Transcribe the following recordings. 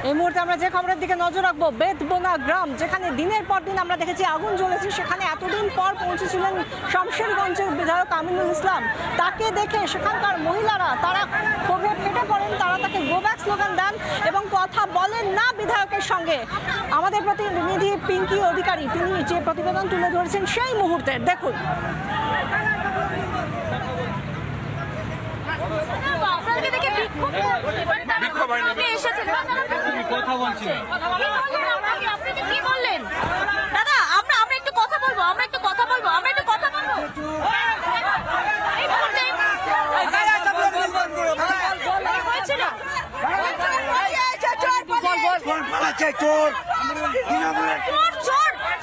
এই মুহূর্তে আমরা যে খবরের দিকে নজর রাখবো, বেতবোনা গ্রাম, যেখানে দিনের পর দিন আমরা দেখেছি আগুন জ্বলেছে, সেখানে এতদিন পর পৌঁছেছিলেন শমশেরগঞ্জের বিধায়ক আমিনুল ইসলাম। তাকে দেখে সেখানকার মহিলারা তারা ক্ষোভে ফেটে পড়েন, তারা তাকে গো ব্যাক স্লোগান দেন এবং কথা বলেন না বিধায়কের সঙ্গে। আমাদের প্রতিনিধি পিঙ্কি অধিকারী তিনি যে প্রতিবেদন তুলে ধরেছেন সেই মুহূর্তে দেখুন। দাদা আমরা একটু কথা বলবো, আমরা একটু কথা বলবো।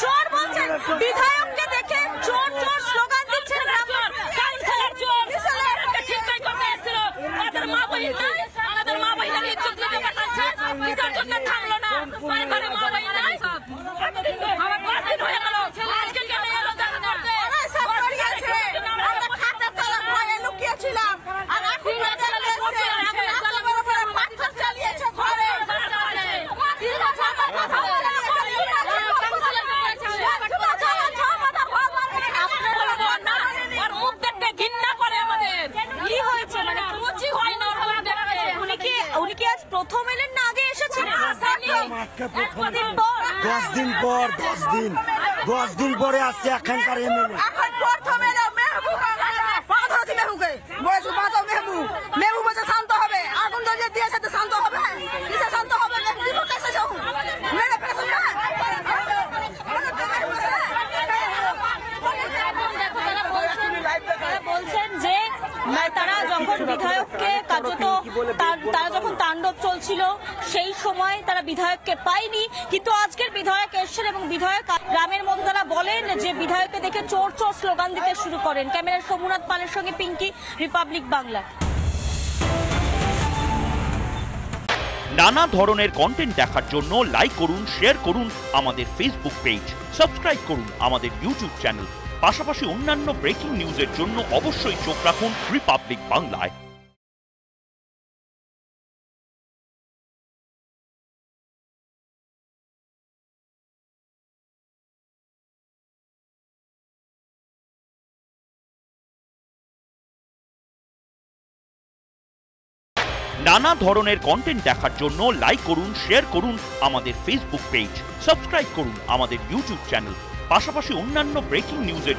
চোর বলছেন, বিধায়ককে দেখে চোর চোর স্লোগান দিচ্ছেন। আমাদের মা বহিনা ইজ্জত দিতে পাঠাচ্ছে, থামলো না। প্রথম এলেন না আগে এসেছেন? 10 দিন পরে আসছে এখানকার এমএলএ। মেহবুব বলছে শান্ত হবে, আগুন ধরিয়ে দিয়েছে তো শান্ত হবে, কিসে শান্ত হবে? বলছেন যে তারা যখন বিধায়ককে কার্যত তারা যখন তাণ্ডব চলছিল সেই সময় তারা বিধায়ককে পায়নি, কিন্তু আজকের বিধায়ক এসেছেন এবং বিধায়ক গ্রামের মধ্যে তারা বলেন যে বিধায়ককে দেখে চোর চোর স্লোগান দিতে শুরু করেন। ক্যামেরার সোমনাথ পালের সঙ্গে পিঙ্কি, রিপাবলিক বাংলা। নানা ধরনের কন্টেন্ট দেখার জন্য লাইক করুন, শেয়ার করুন আমাদের ফেসবুক পেজ, সাবস্ক্রাইব করুন আমাদের ইউটিউব চ্যানেল। পাশাপাশি অন্যান্য ব্রেকিং নিউজের জন্য অবশ্যই চোখ রাখুন রিপাবলিক বাংলায়। নানা ধরনের কন্টেন্ট দেখার জন্য লাইক করুন, শেয়ার করুন আমাদের ফেসবুক পেজ, সাবস্ক্রাইব করুন আমাদের ইউটিউব চ্যানেল। পাশাপাশি অন্যান্য ব্রেকিং নিউজের